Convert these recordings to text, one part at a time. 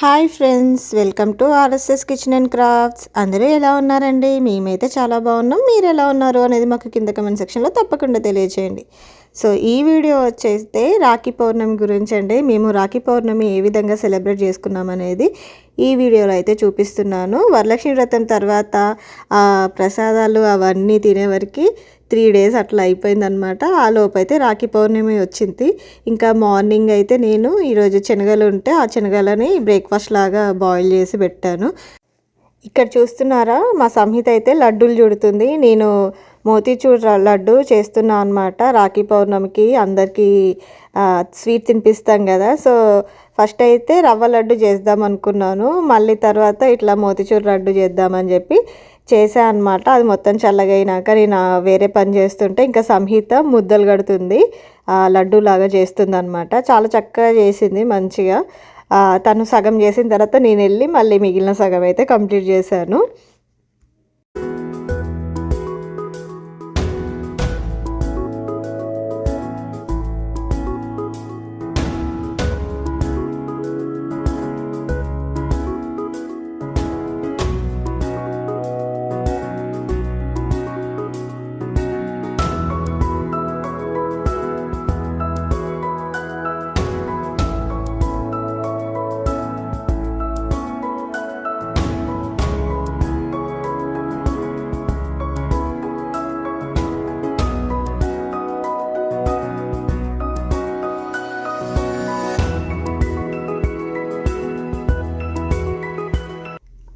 Hi friends, welcome to RSS kitchen and crafts. అందరూ ఎలా ఉన్నారండి? మేమైతే చాలా బాగున్నాం. మీరు ఎలా ఉన్నారు అనేది మాకు కింద కమెంట్ సెక్షన్లో తప్పకుండా తెలియచేయండి. సో ఈ వీడియో వచ్చేస్తే రాఖీ పౌర్ణమి గురించి అండి. మేము రాఖీ పౌర్ణమి ఏ విధంగా సెలబ్రేట్ చేసుకున్నాం అనేది ఈ వీడియోలో అయితే చూపిస్తున్నాను. వరలక్ష్మి వ్రతం తర్వాత ప్రసాదాలు అవన్నీ తినేవరకు 3 డేస్ అట్లా అయిపోయిందనమాట. ఆ లోపు అయితే రాఖీ పౌర్ణమి వచ్చింది. ఇంకా మార్నింగ్ అయితే నేను ఈరోజు శనగలు ఉంటే ఆ శనగలని బ్రేక్ఫాస్ట్ లాగా బాయిల్ చేసి పెట్టాను. ఇక్కడ చూస్తున్నారా, మా సంహిత అయితే లడ్డూలు చుడుతుంది. నేను మోతీచూర్ లడ్డు చేస్తున్నా అనమాట. రాఖీ పౌర్ణమికి అందరికీ స్వీట్ తినిపిస్తాం కదా. సో ఫస్ట్ అయితే రవ్వ లడ్డు చేద్దాం అనుకున్నాను. మళ్ళీ తర్వాత ఇట్లా మోతీచూర్ లడ్డు చేద్దామని చెప్పి చేసా అనమాట. అది మొత్తం చల్లగైనాక నేను వేరే పని చేస్తుంటే ఇంకా సంహిత ముద్దలు కడుతుంది, లడ్డు లాగా చేస్తుంది అనమాట. చాలా చక్కగా చేసింది మంచిగా. తను సగం చేసిన తర్వాత నేను వెళ్ళి మళ్ళీ మిగిలిన సగం అయితే కంప్లీట్ చేశాను.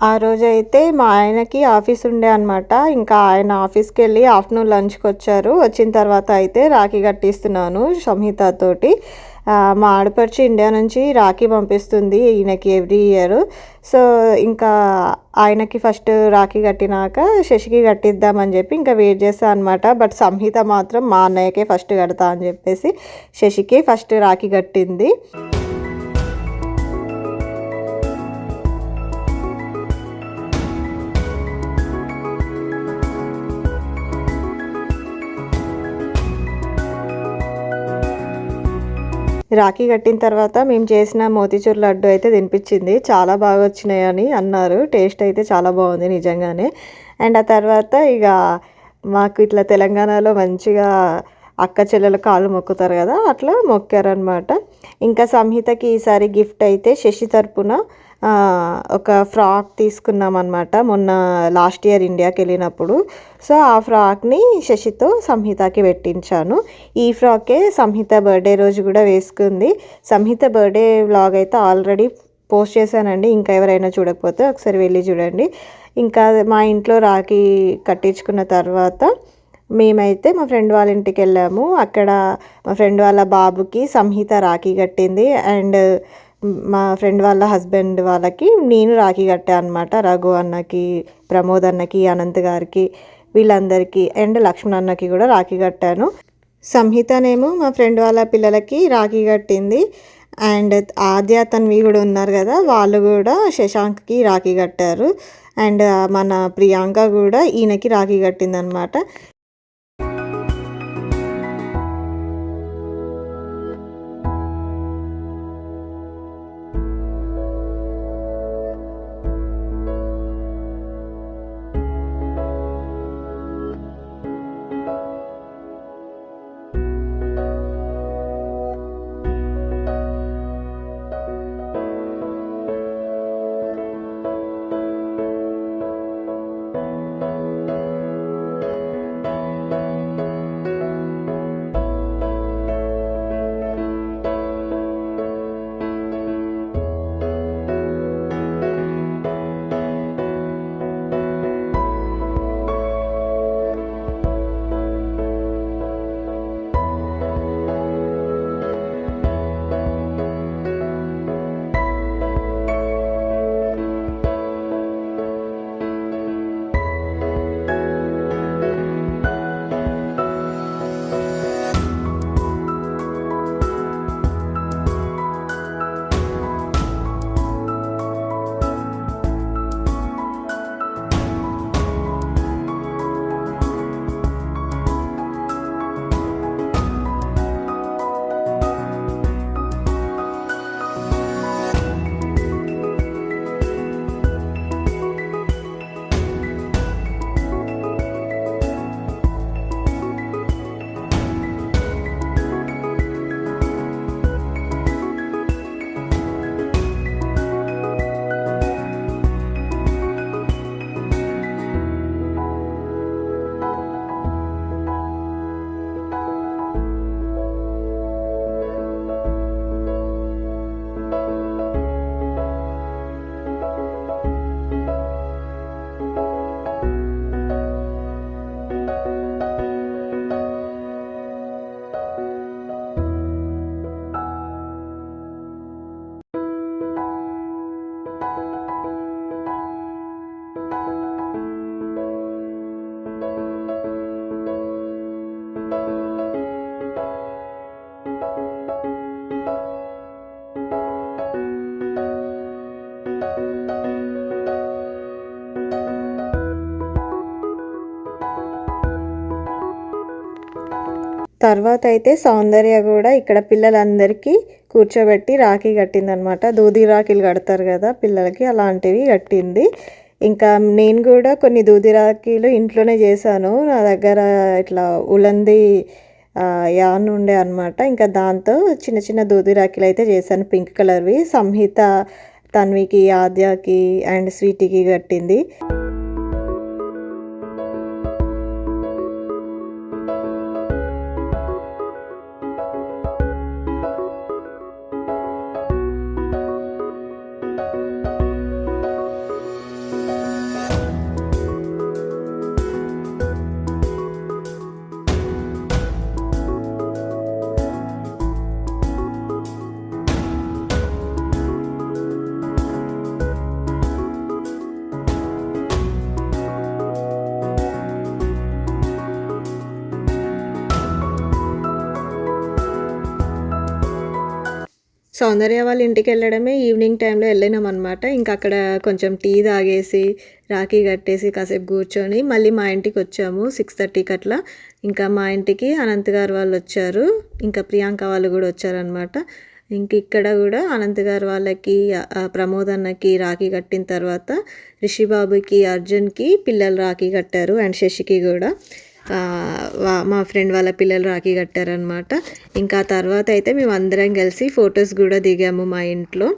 ఆ రోజైతే మా ఆయనకి ఆఫీస్ ఉండే అనమాట. ఇంకా ఆయన ఆఫీస్కి వెళ్ళి ఆఫ్టర్నూన్ లంచ్కి వచ్చారు. వచ్చిన తర్వాత అయితే రాఖీ కట్టిస్తున్నాను సంహితతోటి. మా ఆడపడుచు ఇండియా నుంచి రాఖీ పంపిస్తుంది ఈయనకి ఎవ్రీ ఇయర్. సో ఇంకా ఆయనకి ఫస్ట్ రాఖీ కట్టినాక శశికి కట్టిద్దామని చెప్పి ఇంకా వెయిట్ చేస్తాను అనమాట. బట్ సంహిత మాత్రం మా అన్నయ్యకే ఫస్ట్ కడతా అని చెప్పేసి శశికి ఫస్ట్ రాఖీ కట్టింది. రాఖీ కట్టిన తర్వాత మేము చేసిన మోతీచూర్ లడ్డు అయితే తినిపించింది. చాలా బాగా వచ్చినాయని అన్నారు. టేస్ట్ అయితే చాలా బాగుంది నిజంగానే. అండ్ ఆ తర్వాత ఇక మాకు ఇట్లా తెలంగాణలో మంచిగా అక్క చెల్లెల కాళ్ళు మొక్కుతారు కదా, అట్లా మొక్కారనమాట. ఇంకా సంహితకి ఈసారి గిఫ్ట్ అయితే శశి తరపున ఒక ఫ్రాక్ తీసుకున్నాం అనమాట మొన్న లాస్ట్ ఇయర్ ఇండియాకి వెళ్ళినప్పుడు. సో ఆ ఫ్రాక్ని శశితో సంహితకి పెట్టించాను. ఈ ఫ్రాకే సంహిత బర్త్డే రోజు కూడా వేసుకుంది. సంహిత బర్త్డే వ్లాగ్ అయితే ఆల్రెడీ పోస్ట్ చేశానండి. ఇంకా ఎవరైనా చూడకపోతే ఒకసారి వెళ్ళి చూడండి. ఇంకా మా ఇంట్లో రాఖీ కట్టించుకున్న తర్వాత మేమైతే మా ఫ్రెండ్ వాళ్ళ ఇంటికి వెళ్ళాము. అక్కడ మా ఫ్రెండ్ వాళ్ళ బాబుకి సంహిత రాఖీ కట్టింది. అండ్ మా ఫ్రెండ్ వాళ్ళ హస్బెండ్ వాళ్ళకి నేను రాఖీ కట్టా అనమాట. రఘు అన్నకి, ప్రమోద్ అన్నకి, అనంత్ గారికి, వీళ్ళందరికీ. అండ్ లక్ష్మణ్ అన్నకి కూడా రాఖీ కట్టాను. సంహితనేమో మా ఫ్రెండ్ వాళ్ళ పిల్లలకి రాఖీ కట్టింది. అండ్ ఆద్య తన్వి కూడా ఉన్నారు కదా, వాళ్ళు కూడా శశాంక్కి రాఖీ కట్టారు. అండ్ మన ప్రియాంక కూడా ఈయనకి రాఖీ కట్టింది అనమాట. తర్వాత అయితే సౌందర్య కూడా ఇక్కడ పిల్లలందరికీ కూర్చోబెట్టి రాఖీ కట్టిందనమాట. దూది రాఖీలు కడతారు కదా పిల్లలకి, అలాంటివి కట్టింది. ఇంకా నేను కూడా కొన్ని దూది రాఖీలు ఇంట్లోనే చేశాను. నా దగ్గర ఇట్లా ఉలంది యాన్ ఉండే అనమాట. ఇంకా దాంతో చిన్న చిన్న దూది రాఖీలు అయితే చేశాను, పింక్ కలర్వి. సంహిత తన్వికి, ఆద్యకి అండ్ స్వీటీకి కట్టింది. సౌందర్య వాళ్ళ ఇంటికి వెళ్ళడమే ఈవినింగ్ టైంలో వెళ్ళినామన్నమాట. ఇంకా అక్కడ కొంచెం టీ తాగేసి రాఖీ కట్టేసి కాసేపు కూర్చొని మళ్ళీ మా ఇంటికి వచ్చాము 6:30కి అట్లా. ఇంకా మా ఇంటికి అనంత్ గారు వాళ్ళు వచ్చారు, ఇంకా ప్రియాంక వాళ్ళు కూడా వచ్చారనమాట. ఇంక ఇక్కడ కూడా అనంత్ గారు వాళ్ళకి, ప్రమోద్ అన్నకి రాఖీ కట్టిన తర్వాత రిషిబాబుకి, అర్జున్కి పిల్లలు రాఖీ కట్టారు అండ్ శశికి కూడా మా ఫ్రెండ్ వాళ్ళ పిల్లలు రాఖీ కట్టారనమాట. ఇంకా తర్వాత అయితే మేము అందరం కలిసి ఫొటోస్ కూడా దిగాము మా ఇంట్లో.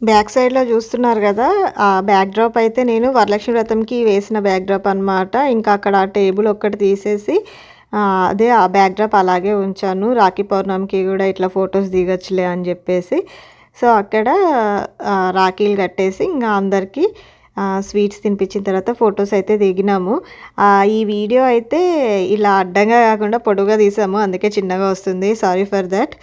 బ్యాక్ సైడ్లో చూస్తున్నారు కదా, ఆ బ్యాక్ డ్రాప్ అయితే నేను వరలక్ష్మి వ్రతంకి వేసిన బ్యాక్ డ్రాప్ అనమాట. ఇంకా అక్కడ ఆ టేబుల్ ఒక్కటి తీసేసి అదే ఆ బ్యాక్ డ్రాప్ అలాగే ఉంచాను. రాఖీ పౌర్ణమికి కూడా ఇట్లా ఫొటోస్ దిగొచ్చులే అని చెప్పేసి. సో అక్కడ రాఖీలు కట్టేసి ఇంకా అందరికీ స్వీట్స్ తినిపించిన తర్వాత ఫొటోస్ అయితే దిగినాము. ఈ వీడియో అయితే ఇలా అడ్డంగా కాకుండా పొడుగా తీసాము, అందుకే చిన్నగా వస్తుంది, సారీ ఫర్ దట్.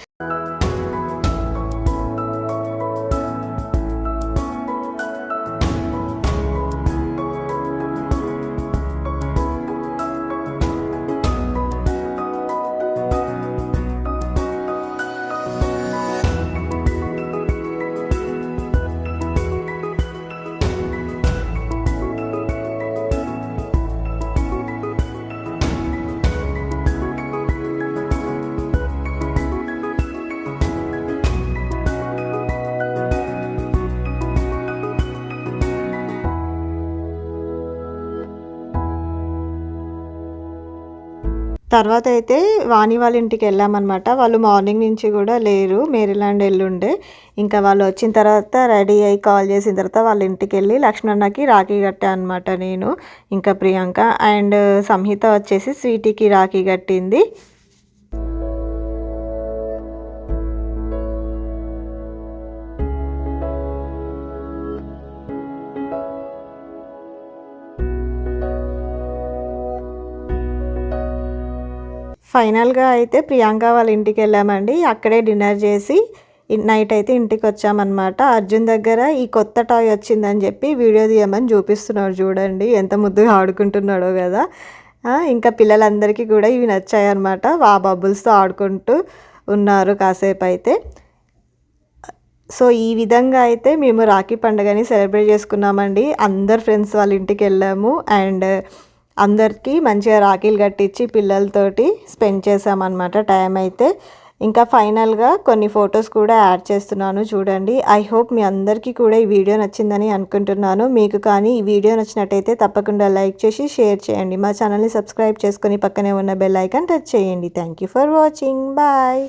తర్వాత అయితే వాణి వాళ్ళ ఇంటికి వెళ్ళామన్నమాట. వాళ్ళు మార్నింగ్ నుంచి కూడా లేరు, మేరీలాండ్ వెళ్ళుండే. ఇంకా వాళ్ళు వచ్చిన తర్వాత రెడీ అయ్యి కాల్ చేసిన తర్వాత వాళ్ళ ఇంటికి వెళ్ళి లక్ష్మణకి రాఖీ కట్టా అనమాట నేను, ఇంకా ప్రియాంక. అండ్ సంహిత వచ్చేసి స్వీటీకి రాఖీ కట్టింది. ఫైనల్గా అయితే ప్రియాంక వాళ్ళ ఇంటికి వెళ్ళామండి. అక్కడే డిన్నర్ చేసి నైట్ అయితే ఇంటికి వచ్చామన్నమాట. అర్జున్ దగ్గర ఈ కొత్త టాయ్ వచ్చిందని చెప్పి వీడియో తీయమని చూపిస్తున్నాడు, చూడండి ఎంత ముద్దుగా ఆడుకుంటున్నాడో కదా. ఇంకా పిల్లలందరికీ కూడా ఇవి నచ్చాయన్నమాట. బబుల్స్తో ఆడుకుంటూ ఉన్నారు కాసేపు అయితే. సో ఈ విధంగా అయితే మేము రాఖీ పండుగని సెలబ్రేట్ చేసుకున్నామండి. అందరు ఫ్రెండ్స్ వాళ్ళ ఇంటికి వెళ్ళాము అండ్ అందరికీ మంచిగా రాఖీలు కట్టించి పిల్లలతోటి స్పెండ్ చేసామన్నమాట టైం అయితే. ఇంకా ఫైనల్గా కొన్ని ఫొటోస్ కూడా యాడ్ చేస్తున్నాను, చూడండి. ఐ హోప్ మీ అందరికీ కూడా ఈ వీడియో నచ్చిందని అనుకుంటున్నాను. మీకు కానీ ఈ వీడియో నచ్చినట్టయితే తప్పకుండా లైక్ చేసి షేర్ చేయండి. మా ఛానల్ని సబ్స్క్రైబ్ చేసుకొని పక్కనే ఉన్న బెల్ ఐకాన్ టచ్ చేయండి. Thank you for watching. Bye.